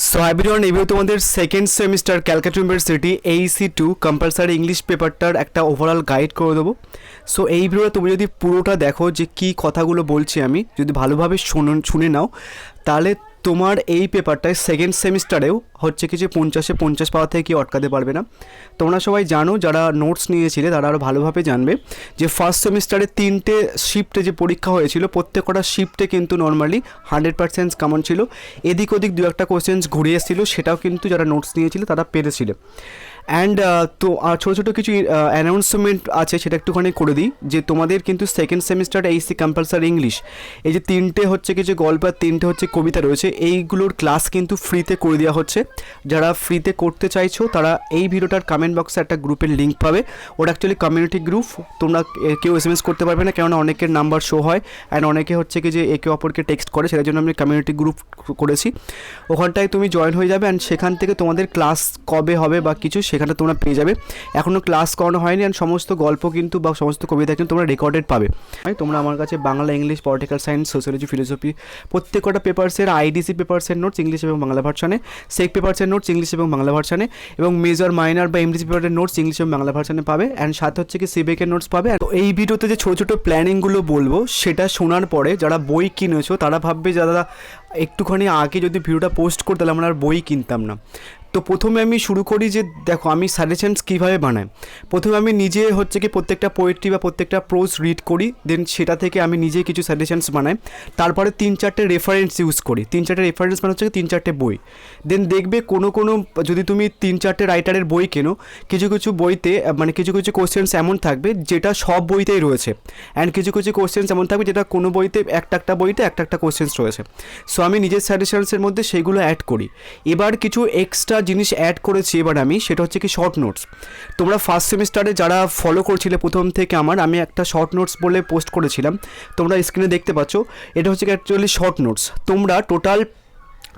So everyone, এবার তোমাদের second semester Calcutta university AC2 compulsory English পেপারটার একটা ওভারঅল গাইড করে দেবো। সো এই ভিডিওটা তুমি যদি পুরোটা দেখো যে কী কথাগুলো বলছি আমি, যদি ভালোভাবে শুনে নাও, তাহলে তোমার এই পেপারটায় সেকেন্ড সেমিস্টারেও হচ্ছে কি যে 50-50 পাওয়া থেকে কি আটকাতে পারবে না। তোমরা সবাই জানো, যারা নোটস নিয়েছিলে তারা আরও ভালোভাবে জানবে যে ফার্স্ট সেমিস্টারে 3টে শিফটে যে পরীক্ষা হয়েছিল, প্রত্যেকটা শিফটে কিন্তু নর্মালি 100% কমন ছিল। এদিক ওদিক দু একটা কোশ্চেন্স ঘুরে এসেছিলো, সেটাও কিন্তু যারা নোটস নিয়েছিল তারা পেরেছিল। অ্যান্ড তো ছোটো ছোটো কিছু অ্যানাউন্সমেন্ট আছে, সেটা একটুখানি করে দিই যে তোমাদের কিন্তু second semester AC compulsory English, এই যে 3টে হচ্ছে কি যে গল্প আর 3টে হচ্ছে কবিতা রয়েছে, এইগুলোর ক্লাস কিন্তু ফ্রিতে করে দেওয়া হচ্ছে। যারা ফ্রিতে করতে চাইছো তারা এই ভিডিওটার কমেন্ট বক্সে একটা গ্রুপের লিঙ্ক পাবে। ওটা অ্যাকচুয়ালি কমিউনিটি গ্রুপ, তোমরা কেউ SMS করতে পারবে না, কেননা অনেকের নাম্বার শো হয় অ্যান্ড অনেকে হচ্ছে কি যে একে অপরকে টেক্সট করে, সেটার জন্য আমি কমিউনিটি গ্রুপ করেছি। ওখানটায় তুমি জয়েন হয়ে যাবে অ্যান্ড সেখান থেকে তোমাদের ক্লাস কবে হবে বা কিছু সেখানে তোমরা পেয়ে যাবে। এখনও ক্লাস করানো হয়নি অ্যান্ড সমস্ত গল্প কিন্তু বা সমস্ত কবিতা কিন্তু তোমরা রেকর্ডেড পাবে। তোমরা আমার কাছে Bangla, English, political science, sociology, philosophy প্রত্যেকটা পেপারসের IDC পেপারসের নোটস ইংলিশ এবং বাংলা ভার্সানে, সেক পেপারসের নোটস ইংলিশ এবং বাংলা ভার্সানে, এবং মেজর, মাইনর বা MDC পেপারের নোটস ইংলিশ এবং বাংলা ভার্সানে পাবে। অ্যান্ড সাথে হচ্ছে কি সিবেকের নোটস পাবে। তো এই ভিডিওতে যে ছোটো ছোটো প্ল্যানিংগুলো বলবো, সেটা শোনার পরে যারা বই কিনেছো তারা ভাববে, যারা একটুখানি আগে যদি ভিডিওটা পোস্ট করতে, তাহলে আমরা আর বই কিনতাম না। তো প্রথমে আমি শুরু করি যে দেখো আমি সাজেশনস কীভাবে বানাই। প্রথমে আমি নিজে হচ্ছে কি প্রত্যেকটা পোয়েট্রি বা প্রত্যেকটা প্রোজ রিড করি, দেন সেটা থেকে আমি নিজে কিছু সাজেশনস বানাই। তারপরে 3-4টে রেফারেন্স ইউজ করি। 3-4টে রেফারেন্স মানে হচ্ছে 3-4টে বই। দেন দেখবে কোনো যদি তুমি 3-4টে রাইটারের বই কেনো, কিছু কিছু বইতে মানে কিছু কিছু কোশ্চেন্স এমন থাকবে যেটা সব বইতেই রয়েছে, অ্যান্ড কিছু কিছু কোশ্চেন্স এমন থাকবে যেটা কোনো বইতে একটা বইতে একটা কোশ্চেন্স রয়েছে। সো আমি নিজের সাজেশনসের মধ্যে সেইগুলো অ্যাড করি। এবার কিছু এক্সট্রা জিনিস অ্যাড করেছি এবার আমি, সেটা হচ্ছে কি শর্ট নোটস। তোমরা ফার্স্ট সেমিস্টারে যারা ফলো করছিলে প্রথম থেকে আমি একটা শর্ট নোটস বলে পোস্ট করেছিলাম, তোমরা স্ক্রিনে দেখতে পাচ্ছ। এটা হচ্ছে কি অ্যাকচুয়ালি শর্ট নোটস। তোমরা টোটাল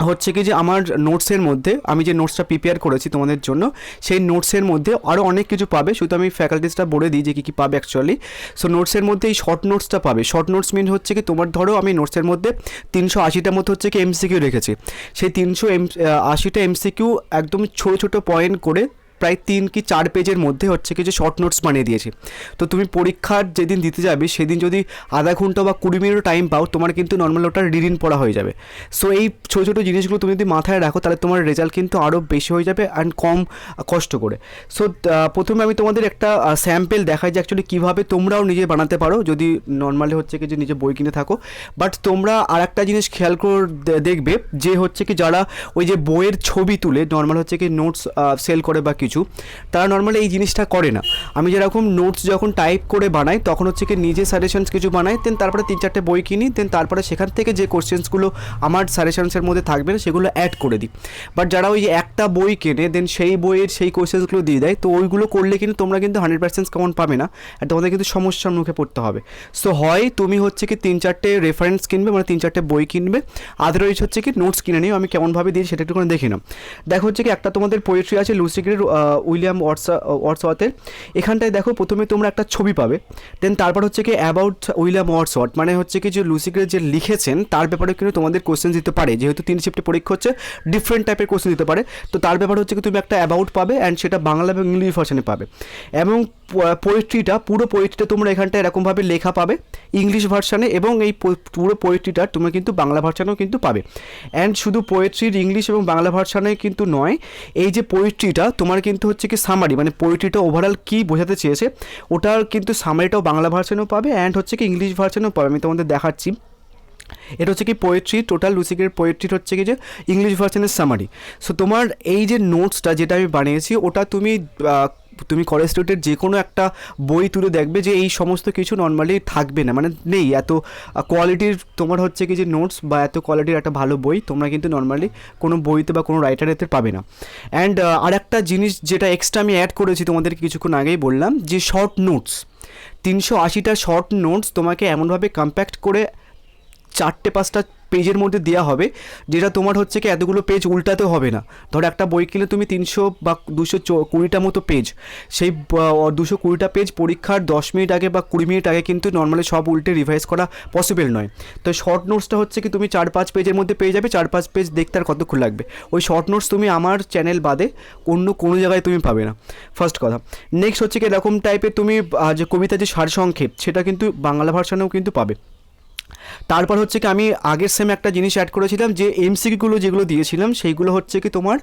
হচ্ছে কি যে আমার নোটসের মধ্যে আমি যে নোটসটা প্রিপেয়ার করেছি তোমাদের জন্য, সেই নোটসের মধ্যে আরও অনেক কিছু পাবে, শুধু আমি ফ্যাকাল্টিসটা বলে দিই যে কী কী পাবে অ্যাকচুয়ালি। সো নোটসের মধ্যে এই শর্ট নোটসটা পাবে। শর্ট নোটস মিন হচ্ছে কি, তোমার ধরো আমি নোটসের মধ্যে 380টার মতো হচ্ছে কি MCQ রেখেছি। সেই 380টা MCQ একদম ছোটো ছোটো পয়েন্ট করে প্রায় 3 কি 4 পেজের মধ্যে হচ্ছে কি যে শর্ট নোটস বানিয়ে দিয়েছি। তো তুমি পরীক্ষার যেদিন দিতে যাবে সেদিন যদি আধা ঘন্টা বা 20 মিনিট টাইম পাও, তোমার কিন্তু নর্মাল ওটা রিডিং পড়া হয়ে যাবে। সো এই ছোটো ছোটো জিনিসগুলো তুমি যদি মাথায় রাখো, তাহলে তোমার রেজাল্ট কিন্তু আরও বেশি হয়ে যাবে অ্যান্ড কম কষ্ট করে। সো প্রথমে আমি তোমাদের একটা স্যাম্পেল দেখাই যে অ্যাকচুয়ালি কীভাবে তোমরাও নিজে বানাতে পারো, যদি নর্মালি হচ্ছে কি যে নিজে বই কিনে থাকো। বাট তোমরা আর একটা জিনিস খেয়াল করে দেখবে যে হচ্ছে কি যারা ওই যে বইয়ের ছবি তুলে নর্মাল হচ্ছে কি নোটস সেল করে বা কিছু, তারা নর্মালি এই জিনিসটা করে না। আমি যেরকম নোটস যখন টাইপ করে বানাই, তখন হচ্ছে কি নিজে সাজেশনস কিছু বানাই, দেন তারপরে 3-4টে বই কিনি, দেন তারপরে সেখান থেকে যে কোশ্চেন্সগুলো আমার সাজেশনসের মধ্যে থাকবে না সেগুলো অ্যাড করে দিই। বাট যারা ওই একটা বই কেনে দেন সেই বইয়ের সেই কোশ্চেন্সগুলো দিয়ে দেয়, তো ওইগুলো করলে কিন্তু তোমরা কিন্তু 100% কমন পাবে না, আর তোমাদের কিন্তু সমস্যার মুখে পড়তে হবে। সো হয় তুমি হচ্ছে কি 3-4টে রেফারেন্স কিনবে, মানে 3-4টে বই কিনবে, আদারওয়াইজ হচ্ছে কি নোটস কিনে নিও। আমি কেমনভাবে দিই সেটা একটুখানি দেখে নাও। দেখো হচ্ছে কি একটা তোমাদের পোয়েট্রি আছে লুসি গ্রের উইলিয়াম ওয়ার্ডসওয়ার্থের। এখানটায় দেখো প্রথমে তোমরা একটা ছবি পাবে, দেন তারপর হচ্ছে কি অ্যাবাউট উইলিয়াম ওয়ার্ডসওয়ার্থ, মানে হচ্ছে কি যে লুসি গ্রে যে লিখেছেন তার ব্যাপারে কিন্তু তোমাদের কোশ্চেন দিতে পারে, যেহেতু 3 শিফটে পরীক্ষা হচ্ছে, ডিফারেন্ট টাইপের কোশ্চেন দিতে পারে। তো তার ব্যাপারে হচ্ছে কি তুমি একটা অ্যাবাউট পাবে, অ্যান্ড সেটা বাংলা এবং ইংলিশ ভার্সনে পাবে। এবং পোয়েট্রিটা, পুরো পোয়েট্রিটা তোমরা এখানটায় এরকমভাবে লেখা পাবে ইংলিশ ভার্সানে, এবং এই পুরো পোয়েট্রিটা তোমরা কিন্তু বাংলা ভার্সানেও কিন্তু পাবে। অ্যান্ড শুধু পোয়েট্রির ইংলিশ এবং বাংলা ভার্সানে কিন্তু নয়, এই যে পোয়েট্রিটা তোমার কিন্তু হচ্ছে কি সামারি, মানে পোয়েট্রিটা ওভারঅল কী বোঝাতে চেয়েছে ওটার কিন্তু সামারিটাও বাংলা ভার্সানেও পাবে, অ্যান্ড হচ্ছে কি ইংলিশ ভার্সানেও পাবে। আমি তোমাদের দেখাচ্ছি। এটা হচ্ছে কি পোয়েট্রি, টোটাল লুসিকের পোয়েট্রি হচ্ছে কি যে ইংলিশ ভার্সনের সামারি। সো তোমার এই যে নোটসটা যেটা আমি বানিয়েছি, ওটা তুমি কলেজ স্ট্রিটের যে কোনো একটা বই তুলে দেখবে যে এই সমস্ত কিছু নর্মালি থাকবে না, মানে নেই এত কোয়ালিটির তোমার হচ্ছে কি যে নোটস বা এত কোয়ালিটির একটা ভালো বই তোমরা কিন্তু নর্মালি কোনো বইতে বা কোনো রাইটারেতে পাবে না। অ্যান্ড আর একটা জিনিস যেটা এক্সট্রা আমি অ্যাড করেছি তোমাদের কিছুক্ষণ আগেই বললাম, যে শর্ট নোটস, 380টা শর্ট নোটস তোমাকে এমনভাবে কম্প্যাক্ট করে 4-5টা পেজের মধ্যে দেওয়া হবে, যেটা তোমার হচ্ছে কি এতগুলো পেজ উল্টাতে হবে না। ধরো একটা বই কিনলে তুমি 300 বা 220টা মতো পেজ, সেই 220টা পেজ পরীক্ষার 10 মিনিট আগে বা 20 মিনিট আগে কিন্তু নর্মালি সব উল্টে রিভাইজ করা পসিবল নয়। তো শর্ট নোটসটা হচ্ছে কি তুমি 4-5 পেজের মধ্যে পেয়ে যাবে, 4-5 পেজ দেখতে আর কতক্ষণ লাগবে। ওই শর্ট নোটস তুমি আমার চ্যানেল বাদে অন্য কোনো জায়গায় তুমি পাবে না, ফার্স্ট কথা। নেক্সট হচ্ছে কি এরকম টাইপের তুমি যে কবিতা যে সারসংক্ষেপ, সেটা কিন্তু বাংলা ভার্সানেও কিন্তু পাবে। তারপর হচ্ছে কি আমি আগের সেমে একটা জিনিস অ্যাড করেছিলাম, যে এমসিকিউগুলো যেগুলো দিয়েছিলাম সেইগুলো হচ্ছে কি তোমার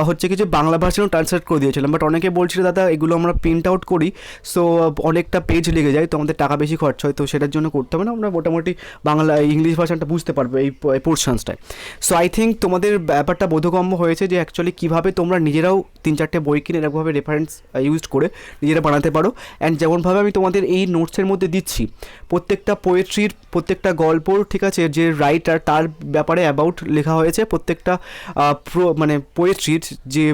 হচ্ছে কি যে বাংলা ভার্সনেও ট্রান্সলেট করে দিয়েছিলাম। বাট অনেকে বলছিল দাদা এগুলো আমরা প্রিন্ট আউট করি, সো অনেকটা পেজ লেগে যায়, তো আমাদের টাকা বেশি খরচ হয়, তো সেটার জন্য করতে হবে না, আমরা মোটামুটি বাংলা ইংলিশ ভার্সনটা বুঝতে পারবে এই পোর্শনসটায়। সো আই থিঙ্ক তোমাদের ব্যাপারটা বোধগম্য হয়েছে যে অ্যাকচুয়ালি কীভাবে তোমরা নিজেরাও 3-4টে বই কিনে এরকমভাবে রেফারেন্স ইউজ করে নিজেরা বানাতে পারো। অ্যান্ড যেমনভাবে আমি তোমাদের এই নোটসের মধ্যে দিচ্ছি, প্রত্যেকটা পোয়েট্রির, প্রত্যেকটা গল্প, ঠিক আছে, যে রাইটার তার ব্যাপারে অ্যাবাউট লেখা হয়েছে, প্রত্যেকটা মানে পোয়েট্রির যে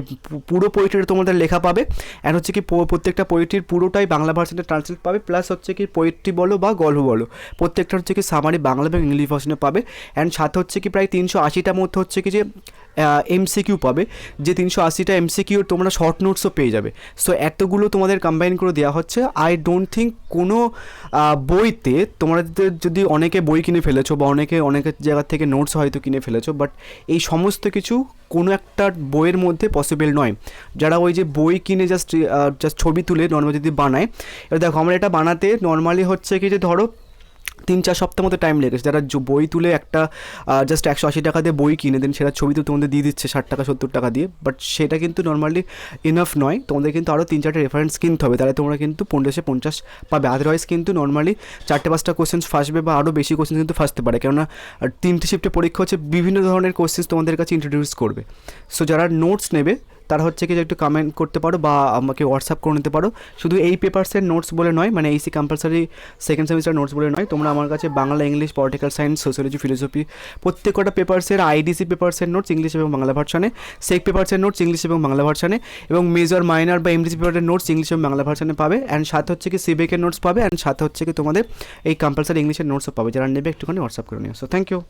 পুরো পোয়েট্রিটা তোমাদের লেখা পাবে। অ্যান্ড হচ্ছে কি প্রত্যেকটা পোয়েট্রির পুরোটাই বাংলা ভার্সনে ট্রান্সলেট পাবে, প্লাস হচ্ছে কি পোয়েট্রি বলো বা গল্প বলো প্রত্যেকটা হচ্ছে কি সামারি বাংলা এবং ইংলিশ ভার্সনে পাবে। অ্যান্ড সাথে হচ্ছে কি প্রায় 380টার মধ্যে হচ্ছে কি যে এমসিকিউ পাবে, যে 380টা এমসিকিউর তোমরা শর্ট নোটসও পেয়ে যাবে। সো এতগুলো তোমাদের কম্বাইন করে দেওয়া হচ্ছে। আই ডোন্ট থিঙ্ক কোনো বইতে তোমাদের যদি অনেকে বই কিনে ফেলেছো বা অনেকের জায়গা থেকে নোটস হয়তো কিনে ফেলেছো, বাট এই সমস্ত কিছু কোনো একটা বইয়ের মধ্যে পসিবল নয়। যারা ওই যে বই কিনে জাস্ট ছবি তুলে নর্মালি যদি বানায়, এবার দেখো আমার এটা বানাতে নর্মালি হচ্ছে কি যে ধরো 3-4 সপ্তাহ মতো টাইম লেগেছে। যারা বই তুলে একটা জাস্ট 180 টাকা দিয়ে বই কিনে দেন, সেটা ছবি তো তোমাদের দিয়ে দিচ্ছে 60 টাকা 70 টাকা দিয়ে, বাট সেটা কিন্তু নর্মালি ইনাফ নয়, তোমাদের কিন্তু আরও 3-4টে রেফারেন্স কিনতে হবে, তাহলে তোমরা কিন্তু 1550 পাবে। আদারওয়াইজ কিন্তু নর্মালি 4-5টা কোশ্চেন্স ফাঁসবে বা আরও বেশি কোশ্চেন কিন্তু ফাঁসতে পারে, কেননা 3টে শিফটে পরীক্ষা হচ্ছে, বিভিন্ন ধরনের কোশ্চেন্স তোমাদের কাছে ইন্ট্রোডিউস করবে। সো যারা নোটস নেবে তারা হচ্ছে কি যে একটু কমেন্ট করতে পারো বা আমাকে হোয়াটসঅ্যাপ করে নিতে পারো। শুধু এই পেপারসের নোটস বলে নয়, মানে Aisi compulsory second semester notes বলে নয়, তোমরা আমার কাছে Bangla, English, political science, sociology, philosophy প্রত্যেক কটা পেপারসের আইডিসি পেপারসের নোটস ইংলিশ এবং বাংলা ভার্সানে, সেক পেপারসের নোটস ইংলিশ এবং বাংলা ভার্সানে, এবং মেজর, মাইনর বা এমডিসি পেপারের নোটস ইংলিশ এবং বাংলা ভার্সানে পাবে। অ্যান্ড সাথে হচ্ছে কি সিবেকের নোটস পাবে, অ্যান্ড সাথে হচ্ছে কি তোমাদের এই কম্পালসারি ইংলিশের নোটসও পাবে। যারা নেবে একটুখানি হোয়াটসঅ্যাপ করে নিও। So thank you.